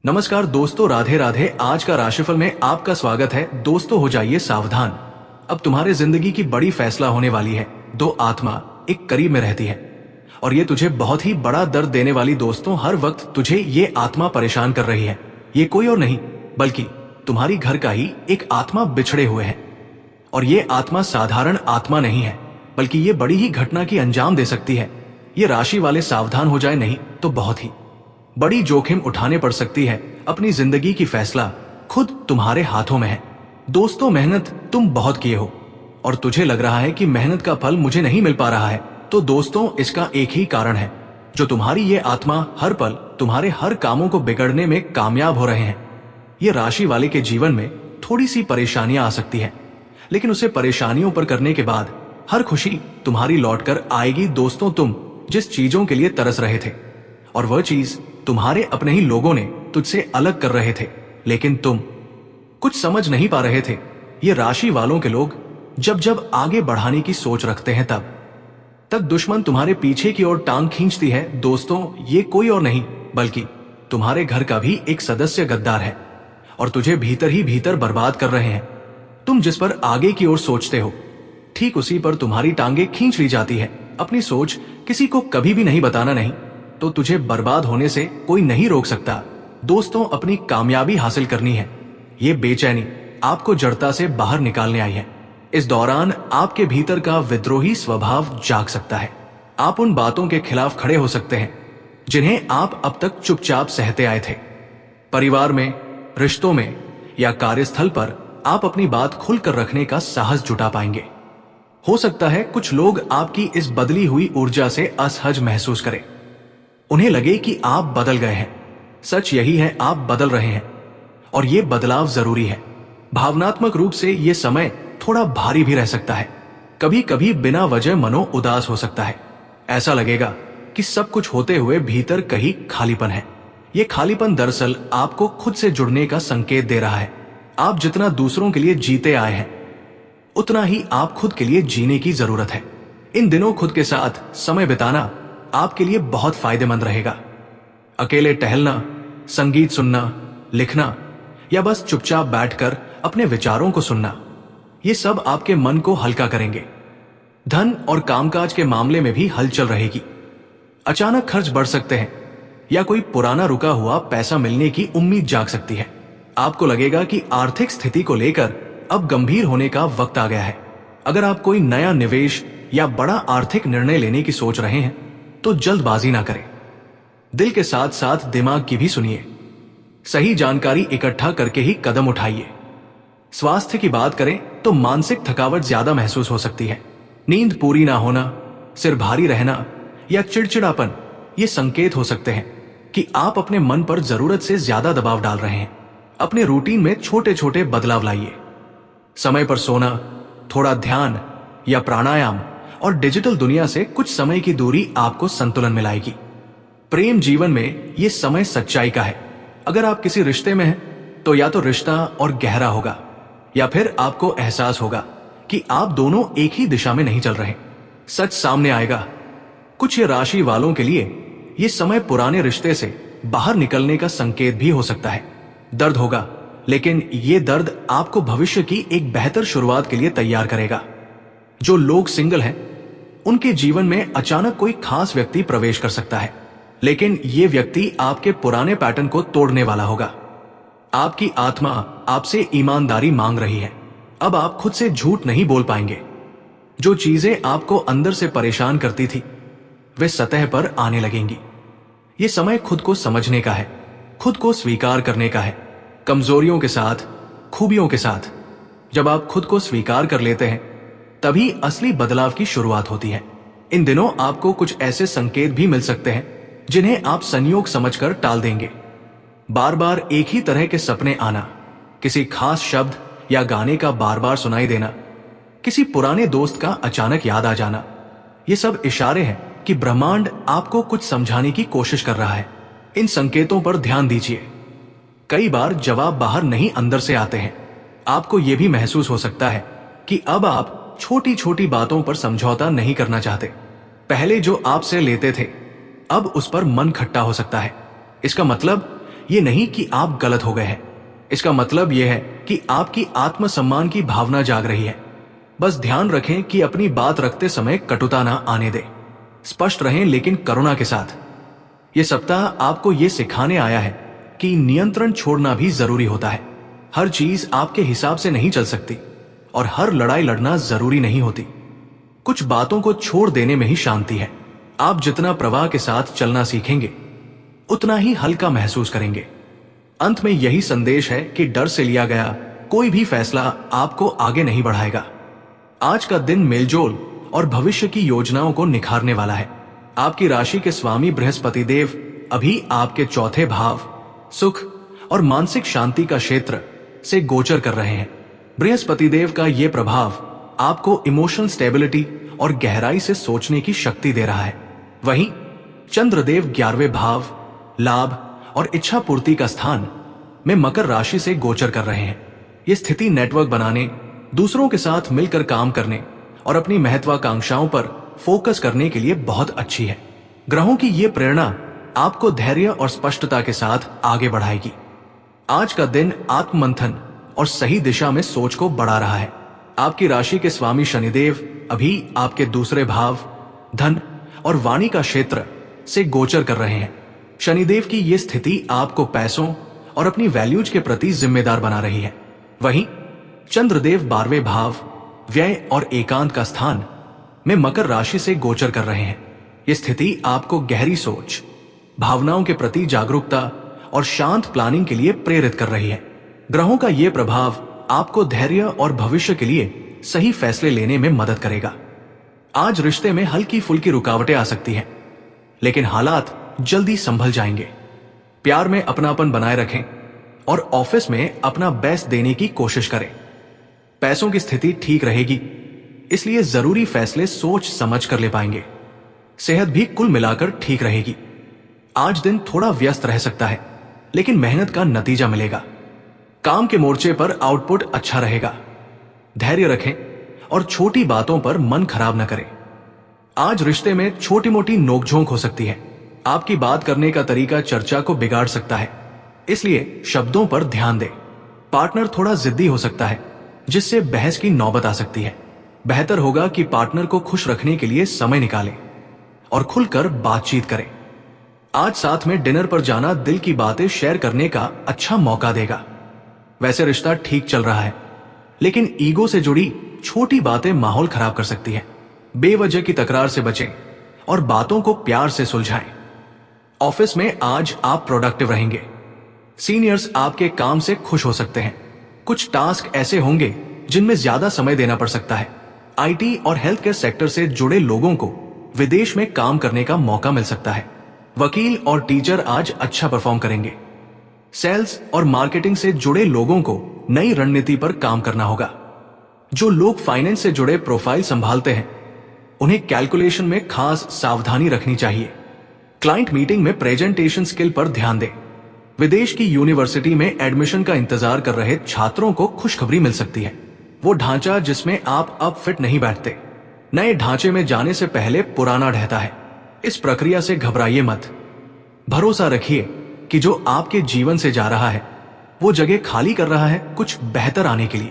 नमस्कार दोस्तों, राधे राधे। आज का राशिफल में आपका स्वागत है। दोस्तों, हो जाइए सावधान। अब तुम्हारे जिंदगी की बड़ी फैसला होने वाली है। दो आत्मा एक करीब में रहती है और ये तुझे बहुत ही बड़ा दर्द देने वाली। दोस्तों, हर वक्त तुझे ये आत्मा परेशान कर रही है। ये कोई और नहीं बल्कि तुम्हारी घर का ही एक आत्मा बिछड़े हुए है। और ये आत्मा साधारण आत्मा नहीं है बल्कि ये बड़ी ही घटना की अंजाम दे सकती है। ये राशि वाले सावधान हो जाए, नहीं तो बहुत ही बड़ी जोखिम उठाने पड़ सकती है। अपनी जिंदगी की फैसला खुद तुम्हारे हाथों में है। दोस्तों, मेहनत तुम बहुत किए हो और तुझे लग रहा है कि मेहनत का फल मुझे नहीं मिल पा रहा है। तो दोस्तों, इसका एक ही कारण है, जो तुम्हारी ये आत्मा हर पल तुम्हारे हर कामों को बिगड़ने में कामयाब हो रहे हैं। ये राशि वाले के जीवन में थोड़ी सी परेशानियां आ सकती है, लेकिन उसे परेशानियों पर करने के बाद हर खुशी तुम्हारी लौटकर आएगी। दोस्तों, तुम जिस चीजों के लिए तरस रहे थे और वह चीज तुम्हारे अपने ही लोगों ने तुझसे अलग कर रहे थे, लेकिन तुम कुछ समझ नहीं पा रहे थे। ये राशि वालों के लोग जब जब आगे बढ़ाने की सोच रखते हैं तब दुश्मन तुम्हारे पीछे की ओर टांग खींचती है। दोस्तों, ये कोई और नहीं बल्कि तुम्हारे घर का भी एक सदस्य गद्दार है और तुझे भीतर ही भीतर बर्बाद कर रहे हैं। तुम जिस पर आगे की ओर सोचते हो, ठीक उसी पर तुम्हारी टांगे खींच ली जाती है। अपनी सोच किसी को कभी भी नहीं बताना, नहीं तो तुझे बर्बाद होने से कोई नहीं रोक सकता। दोस्तों, अपनी कामयाबी हासिल करनी है। ये बेचैनी आपको जड़ता से बाहर निकालने आई है। इस दौरान आपके भीतर का विद्रोही स्वभाव जाग सकता है। आप उन बातों के खिलाफ खड़े हो सकते हैं जिन्हें आप अब तक चुपचाप सहते आए थे। परिवार में, रिश्तों में या कार्यस्थल पर आप अपनी बात खुलकर रखने का साहस जुटा पाएंगे। हो सकता है कुछ लोग आपकी इस बदली हुई ऊर्जा से असहज महसूस करें। उन्हें लगे कि आप बदल गए हैं। सच यही है, आप बदल रहे हैं और ये बदलाव जरूरी है। भावनात्मक रूप से ये समय थोड़ा भारी भी रह सकता है। कभी कभी बिना वजह मनो उदास हो सकता है। ऐसा लगेगा कि सब कुछ होते हुए भीतर कहीं खालीपन है। ये खालीपन दरअसल आपको खुद से जुड़ने का संकेत दे रहा है। आप जितना दूसरों के लिए जीते आए हैं, उतना ही आप खुद के लिए जीने की जरूरत है। इन दिनों खुद के साथ समय बिताना आपके लिए बहुत फायदेमंद रहेगा। अकेले टहलना, संगीत सुनना, लिखना या बस चुपचाप बैठकर अपने विचारों को सुनना, ये सब आपके मन को हल्का करेंगे। धन और कामकाज के मामले में भी हलचल रहेगी। अचानक खर्च बढ़ सकते हैं या कोई पुराना रुका हुआ पैसा मिलने की उम्मीद जाग सकती है। आपको लगेगा कि आर्थिक स्थिति को लेकर अब गंभीर होने का वक्त आ गया है। अगर आप कोई नया निवेश या बड़ा आर्थिक निर्णय लेने की सोच रहे हैं तो जल्दबाजी ना करें। दिल के साथ साथ दिमाग की भी सुनिए। सही जानकारी इकट्ठा करके ही कदम उठाइए। स्वास्थ्य की बात करें तो मानसिक थकावट ज्यादा महसूस हो सकती है। नींद पूरी ना होना, सिर भारी रहना या चिड़चिड़ापन, ये संकेत हो सकते हैं कि आप अपने मन पर जरूरत से ज्यादा दबाव डाल रहे हैं। अपने रूटीन में छोटे छोटे बदलाव लाइए। समय पर सोना, थोड़ा ध्यान या प्राणायाम और डिजिटल दुनिया से कुछ समय की दूरी आपको संतुलन में लाएगी। प्रेम जीवन में ये समय सच्चाई का है। अगर आप किसी रिश्ते में हैं तो या तो रिश्ता और गहरा होगा या फिर आपको एहसास होगा कि आप दोनों एक ही दिशा में नहीं चल रहे। सच सामने आएगा। कुछ ये राशि वालों के लिए ये समय पुराने रिश्ते से बाहर निकलने का संकेत भी हो सकता है। दर्द होगा, लेकिन ये दर्द आपको भविष्य की एक बेहतर शुरुआत के लिए तैयार करेगा। जो लोग सिंगल हैं, उनके जीवन में अचानक कोई खास व्यक्ति प्रवेश कर सकता है, लेकिन ये व्यक्ति आपके पुराने पैटर्न को तोड़ने वाला होगा। आपकी आत्मा आपसे ईमानदारी मांग रही है। अब आप खुद से झूठ नहीं बोल पाएंगे। जो चीजें आपको अंदर से परेशान करती थी, वे सतह पर आने लगेंगी। ये समय खुद को समझने का है, खुद को स्वीकार करने का है, कमजोरियों के साथ, खूबियों के साथ। जब आप खुद को स्वीकार कर लेते हैं, तभी असली बदलाव की शुरुआत होती है। इन दिनों आपको कुछ ऐसे संकेत भी मिल सकते हैं जिन्हें आप संयोग समझकर टाल देंगे। बार बार एक ही तरह के सपने आना, किसी खास शब्द या गाने का बार बार सुनाई देना, किसी पुराने दोस्त का अचानक याद आ जाना, ये सब इशारे हैं कि ब्रह्मांड आपको कुछ समझाने की कोशिश कर रहा है। इन संकेतों पर ध्यान दीजिए। कई बार जवाब बाहर नहीं अंदर से आते हैं। आपको यह भी महसूस हो सकता है कि अब आप छोटी छोटी बातों पर समझौता नहीं करना चाहते। पहले जो आपसे लेते थे, अब उस पर मन खट्टा हो सकता है। इसका मतलब ये नहीं कि आप गलत हो गए हैं। इसका मतलब यह है कि आपकी आत्मसम्मान की भावना जाग रही है। बस ध्यान रखें कि अपनी बात रखते समय कटुता ना आने दें। स्पष्ट रहें लेकिन करुणा के साथ। यह सप्ताह आपको यह सिखाने आया है कि नियंत्रण छोड़ना भी जरूरी होता है। हर चीज आपके हिसाब से नहीं चल सकती और हर लड़ाई लड़ना जरूरी नहीं होती। कुछ बातों को छोड़ देने में ही शांति है। आप जितना प्रवाह के साथ चलना सीखेंगे उतना ही हल्का महसूस करेंगे। अंत में यही संदेश है कि डर से लिया गया कोई भी फैसला आपको आगे नहीं बढ़ाएगा। आज का दिन मेलजोल और भविष्य की योजनाओं को निखारने वाला है। आपकी राशि के स्वामी बृहस्पति देव अभी आपके चौथे भाव सुख और मानसिक शांति का क्षेत्र से गोचर कर रहे हैं। बृहस्पति देव का यह प्रभाव आपको इमोशनल स्टेबिलिटी और गहराई से सोचने की शक्ति दे रहा है। वहीं चंद्रदेव 11वें भाव लाभ और इच्छा पूर्ति का स्थान में मकर राशि से गोचर कर रहे हैं। ये स्थिति नेटवर्क बनाने, दूसरों के साथ मिलकर काम करने और अपनी महत्वाकांक्षाओं पर फोकस करने के लिए बहुत अच्छी है। ग्रहों की ये प्रेरणा आपको धैर्य और स्पष्टता के साथ आगे बढ़ाएगी। आज का दिन आत्ममंथन और सही दिशा में सोच को बढ़ा रहा है। आपकी राशि के स्वामी शनिदेव अभी आपके दूसरे भाव धन और वाणी का क्षेत्र से गोचर कर रहे हैं। शनिदेव की ये स्थिति आपको पैसों और अपनी वैल्यूज के प्रति जिम्मेदार बना रही है। वहीं चंद्रदेव 12वें भाव व्यय और एकांत का स्थान में मकर राशि से गोचर कर रहे हैं। ये स्थिति आपको गहरी सोच, भावनाओं के प्रति जागरूकता और शांत प्लानिंग के लिए प्रेरित कर रही है। ग्रहों का ये प्रभाव आपको धैर्य और भविष्य के लिए सही फैसले लेने में मदद करेगा। आज रिश्ते में हल्की फुल्की रुकावटें आ सकती हैं, लेकिन हालात जल्दी संभल जाएंगे। प्यार में अपनापन बनाए रखें और ऑफिस में अपना बेस्ट देने की कोशिश करें। पैसों की स्थिति ठीक रहेगी, इसलिए जरूरी फैसले सोच समझ कर ले पाएंगे। सेहत भी कुल मिलाकर ठीक रहेगी। आज दिन थोड़ा व्यस्त रह सकता है, लेकिन मेहनत का नतीजा मिलेगा। काम के मोर्चे पर आउटपुट अच्छा रहेगा। धैर्य रखें और छोटी बातों पर मन खराब न करें। आज रिश्ते में छोटी मोटी नोकझोंक हो सकती है। आपकी बात करने का तरीका चर्चा को बिगाड़ सकता है, इसलिए शब्दों पर ध्यान दें। पार्टनर थोड़ा जिद्दी हो सकता है, जिससे बहस की नौबत आ सकती है। बेहतर होगा कि पार्टनर को खुश रखने के लिए समय निकालें और खुलकर बातचीत करें। आज साथ में डिनर पर जाना दिल की बातें शेयर करने का अच्छा मौका देगा। वैसे रिश्ता ठीक चल रहा है, लेकिन ईगो से जुड़ी छोटी बातें माहौल खराब कर सकती हैं। बेवजह की तकरार से बचें और बातों को प्यार से सुलझाएं। ऑफिस में आज आप प्रोडक्टिव रहेंगे। सीनियर्स आपके काम से खुश हो सकते हैं। कुछ टास्क ऐसे होंगे जिनमें ज्यादा समय देना पड़ सकता है। आईटी और हेल्थ केयर सेक्टर से जुड़े लोगों को विदेश में काम करने का मौका मिल सकता है। वकील और टीचर आज अच्छा परफॉर्म करेंगे। सेल्स और मार्केटिंग से जुड़े लोगों को नई रणनीति पर काम करना होगा। जो लोग फाइनेंस से जुड़े प्रोफाइल संभालते हैं, उन्हें कैलकुलेशन में खास सावधानी रखनी चाहिए। क्लाइंट मीटिंग में प्रेजेंटेशन स्किल पर ध्यान दें। विदेश की यूनिवर्सिटी में एडमिशन का इंतजार कर रहे छात्रों को खुशखबरी मिल सकती है। वो ढांचा जिसमें आप अब फिट नहीं बैठते, नए ढांचे में जाने से पहले पुराना ढहता है। इस प्रक्रिया से घबराइए मत। भरोसा रखिए कि जो आपके जीवन से जा रहा है, वो जगह खाली कर रहा है कुछ बेहतर आने के लिए।